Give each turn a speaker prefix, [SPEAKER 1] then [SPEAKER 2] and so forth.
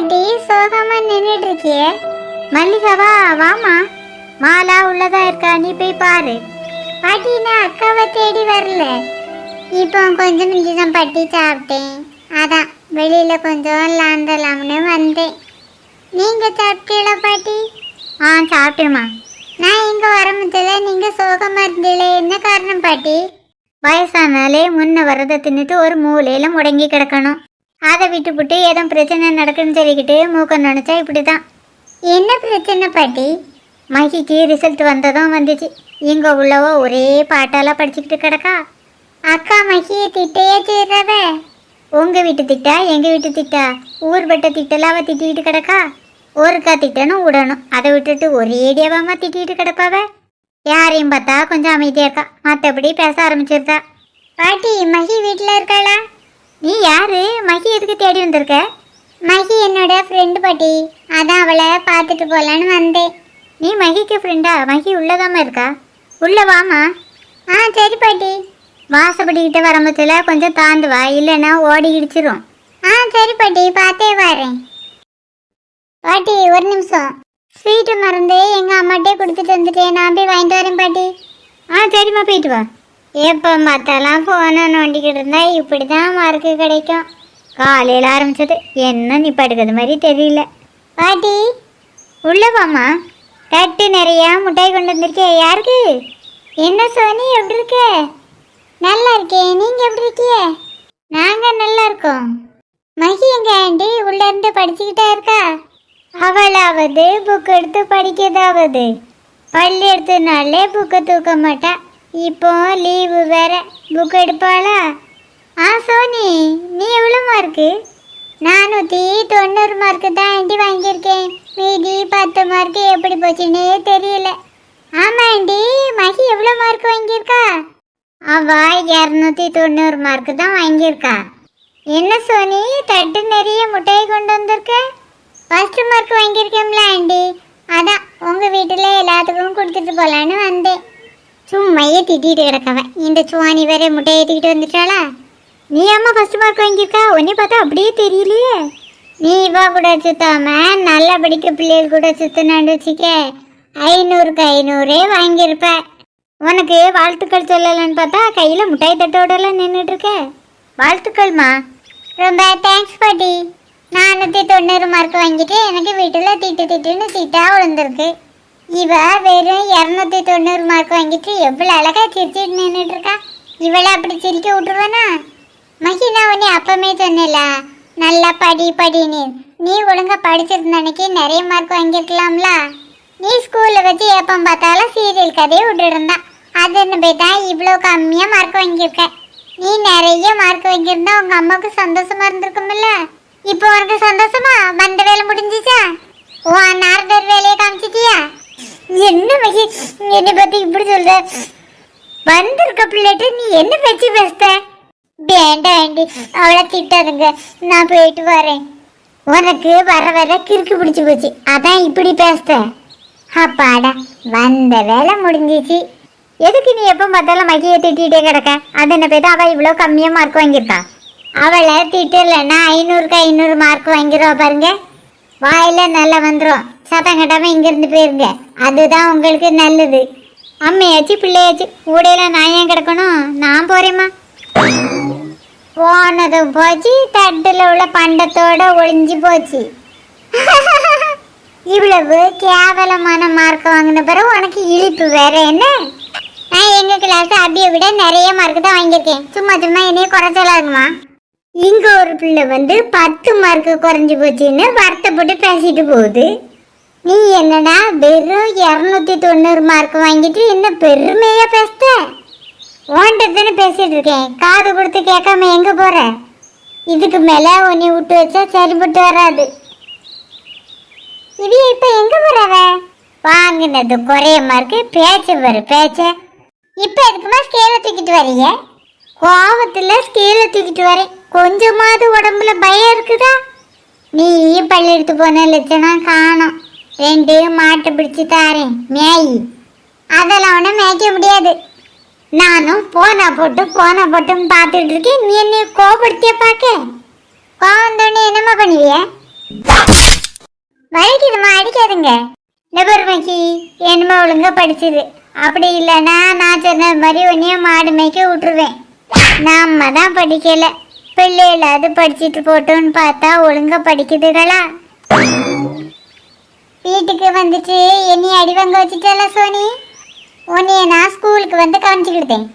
[SPEAKER 1] பாட்டி சோகமா நின்றுட்டு இருக்கிய? மல்லிகாவா வாமா, மாலா உள்ளதா இருக்கா, நீ போய் பாரு. பாட்டி நான் அக்காவை தேடி வரல, இப்போ கொஞ்சம் தான் பாட்டி சாப்பிட்டேன், அதான் வெளியில கொஞ்சம் லாந்தலாம்னு வந்தேன். நீங்க சாப்பிட்டீங்களா பாட்டி? சாப்பிட்டேம்மா. நான் இங்க வரமுதில்ல, நீங்க சோகமா இருந்தீங்களே, என்ன காரணம் பாட்டி? வயசானாலே முன்ன வரதை தின்னுட்டு ஒரு மூலையில முடங்கி கிடக்கணும். அதை விட்டுப்புட்டு ஏதோ பிரச்சனை நடக்குன்னு சொல்லிக்கிட்டு மூக்க நினைச்சா இப்படிதான். என்ன பிரச்சனை பாட்டி? மகிக்கு ரிசல்ட் வந்ததும் வந்துச்சு. இங்க உள்ளவோ ஒரே பாட்டாலாம் படிச்சுக்கிட்டு கிடக்கா. அக்கா மகியை திட்டையே செய்யறவ. உங்க வீட்டு திட்டா எங்க வீட்டு திட்டா ஊர்பட்ட திட்டலாம் அவ திட்டிக்கிட்டு கிடக்கா. ஒருக்கா திட்டணும் விடணும், அதை விட்டுட்டு ஒரே ஏடியாவாமா திட்டிகிட்டு கிடப்பாவ. யாரையும் பார்த்தா கொஞ்சம் அமைதியா இருக்கா, மற்றபடி பேச ஆரம்பிச்சிருந்தா. பாட்டி மகி வீட்டில் இருக்காளா? நீ யாரு? மகி எதுக்கு தேடி வந்திருக்க? மகி என்னோட ஃப்ரெண்டு பாட்டி, அதான் அவளை பார்த்துட்டு போகலான்னு வந்தேன். நீ மகிக்கு ஃப்ரெண்டா? மகி உள்ளதாம இருக்கா, உள்ள வாமா. சரி பாட்டி. வாசப்படிக்கிட்ட வரம்பத்துல கொஞ்சம் தாண்டு வா, இல்லைன்னா ஓடி இடிச்சிரும். சரி பாட்டி, பார்த்தே வரேன். பாட்டி ஒரு நிமிஷம், ஸ்வீட்டு மறந்து எங்கள் அம்மாட்டே கொடுத்துட்டு வந்துட்டேன், நான் போய் வாங்கிட்டு வரேன் பாட்டி. சரிம்மா, போயிட்டு வா. எப்போ பார்த்தாலாம் ஃபோனை நோண்டிக்கிட்டு இருந்தா இப்படி தான் மார்க்கு கிடைக்கும். காலையில் ஆரம்பிச்சது என்ன நீ படுக்கிறது மாதிரி தெரியல. பாட்டி உள்ளே வாமா. தட்டு நிறையா மிட்டாய் கொண்டு வந்திருக்கே, யாருக்கு? என்ன சோனி, எப்படி இருக்க? நல்லா இருக்கேன், நீங்கள் எப்படி இருக்கிய? நாங்கள் நல்லா இருக்கோம். மகி எங்க ஆண்டி உள்ள இருந்து படிச்சுக்கிட்டா இருக்கா? அவளாவது புக் எடுத்து படிக்கதாவது, பள்ளி எடுத்தனாலே புக்கை தூக்க மாட்டா. இப்போ லீவு வேற, புக் எடுப்பாளா? சோனி நீ எவ்வளோ மார்க்கு? 490 மார்க்கு தான் ஆண்டி வாங்கியிருக்கேன். மீதி 10 மார்க்கு எப்படி போச்சுன்னே தெரியல. ஆமாம் ஆண்டி, மகி எவ்வளோ மார்க் வாங்கியிருக்கா? அவ 290 மார்க்கு தான் வாங்கியிருக்கா. என்ன சோனி தட்டு நிறைய முட்டையை கொண்டு வந்திருக்க? ஃபர்ஸ்ட் மார்க் வாங்கியிருக்கேன்ல ஆண்டி, அதான் உங்கள் வீட்டில் எல்லாத்துக்கும் கொடுத்துட்டு போகலான்னு வந்தேன். சும்மையே திட்டிகிட்டு கிடக்கவன், இந்த சுவானி வேற முட்டையை ஏற்றிக்கிட்டு வந்துட்டாளா? நீ அம்மா ஃபர்ஸ்ட் மார்க் வாங்கியிருக்கா? உன்னை பார்த்தா அப்படியே தெரியலையே. நீ இவா கூட சுத்தாம நல்லா படிக்க பிள்ளைகள் கூட சுத்தினான்னு வச்சுக்க, 500க்கு 500 வாங்கியிருப்ப. உனக்கு வாழ்த்துக்கள் சொல்லலான்னு பார்த்தா கையில் முட்டாய் தட்டோடலாம் நின்றுட்டு இருக்க. வாழ்த்துக்கள்மா. ரொம்ப தேங்க்ஸ் பாட்டி. 490 மார்க் வாங்கிட்டு எனக்கு வீட்டில் திட்டுன்னு திட்டா விழுந்திருக்கு. இவ வெறும் 290 மார்க் வாங்கிட்டு எவ்வளோ அழகா சிரிச்சிட்டு நின்றுட்டு இருக்கா. இவளை அப்படி சிரிக்க விட்டுருவானா? மகி நான் உன்னை அப்பமே சொன்னல, நல்லா படின்னு. நீ ஒழுங்கா படிச்சிருந்தனைக்கு நிறைய மார்க் வாங்கியிருக்கலாம்ல. நீ ஸ்கூலில் வச்சு எப்போ பார்த்தாலும் சீரியல் கதையை விட்டுருந்தா, அதுன்னு போய் தான் இவ்வளோ கம்மியாக மார்க் வாங்கியிருக்க. நீ நிறைய மார்க் வாங்கியிருந்தா உங்கள் அம்மாவுக்கு சந்தோஷமா இருந்திருக்கும்ல. இப்போ உனக்கு சந்தோஷமா? வந்த வேலை முடிஞ்சிச்சா? நார்டர் வேலையை காமிச்சிட்டியா? என்ன மகி என்னை பற்றி இப்படி சொல்ற? வந்திருக்க பிள்ளைட்டு நீ என்ன பேச்சு பேசுத? வேண்டாம் ஆண்டி, அவளை திட்டாதுங்க, நான் போயிட்டு வரேன். உனக்கு வர வர கிறுக்கு பிடிச்சி போச்சு, அதான் இப்படி பேசுத. அப்பாடா, வந்த வேலை முடிஞ்சிச்சு. எதுக்கு நீ எப்போ பார்த்தாலும் மகியை திட்டிகிட்டே கிடக்க? அது என்ன போய்தான் அவள் இவ்வளோ கம்மியாக மார்க் வாங்கியிருக்கா. அவளை திட்டலைன்னா 500க்கு 500 மார்க் வாங்கிடுவா பாருங்க. வாயில் நல்லா வந்துடும். சத்தம் கட்டாமல் இங்கேருந்து போயிருங்க, அதுதான் உங்களுக்கு நல்லது. அம்மையாச்சு பிள்ளையாச்சு ஊடையில நான் ஏன் கிடக்கணும்? நான் போகிறேம்மா. போனதும் போச்சு, தட்டில் உள்ள பண்டத்தோட ஒளிஞ்சு போச்சு. இவ்வளவு கேவலமான மார்க் வாங்கின பிறகு உனக்கு இழிப்பு வேற என்ன? நான் எங்கள் கிளாஸ் அப்படியே விட நிறைய மார்க் தான் வாங்கியிருக்கேன். சும்மா என்னையே குறைச்சலாகுமா? இங்கே ஒரு பிள்ளை 10 மார்க்கு குறைஞ்சி போச்சுன்னு வருத்தப்பட்டு பேசிட்டு போகுது. நீ என்னடா வெறும் 290 மார்க் வாங்கிட்டு என்ன பெருமையாக பேசுத? ஓன்ட்டு பேசிட்டு இருக்கேன், காது கொடுத்து கேட்காம எங்கே போகிற? இதுக்கு மேலே உன்னை விட்டு வச்சா சரிப்பட்டு வராது. இது இப்போ எங்கே போகிறவ? வாங்கினது குறைய மார்க்கு, பேச்ச பாரு பேச்ச. இப்போ எதுக்குமா ஸ்கேலை தூக்கிட்டு வரீங்க? கோவத்தில் ஸ்கேலை தூக்கிட்டு வரேன். கொஞ்சமாவது உடம்புல பயம் இருக்குதா? நீ பள்ளி எடுத்து போன லட்சணம் காணும். 2 மாட்டை பிடிச்சி தாரேன் மேய், அதெல்லாம் ஒன்றும் மேய்க்க முடியாது. நானும் போனா போட்டுன்னு பார்த்துட்டு இருக்கேன். நீ என்னை கோபப்படுத்திய பார்க்க. கோவந்தோடனே என்னம்மா பண்ணுவிய? வலிக்குதுமா, அடிக்காதுங்க. இந்த பெருமைக்கு என்னமோ ஒழுங்கா படிச்சது. அப்படி இல்லைன்னா நான் சொன்ன மாதிரி உன்னையும் மாடு மேய்க்க விட்டுருவேன். நம்ம தான் படிக்கல, பிள்ளைகளாவது படிச்சுட்டு போட்டோன்னு பார்த்தா ஒழுங்கா படிக்குதுகளா? வீட்டுக்கு வந்துட்டு என்னை அடி வாங்க வச்சுட்டால சோனி. உன்னைய நான் ஸ்கூலுக்கு வந்து கவனிச்சுக்கிட்டேன்.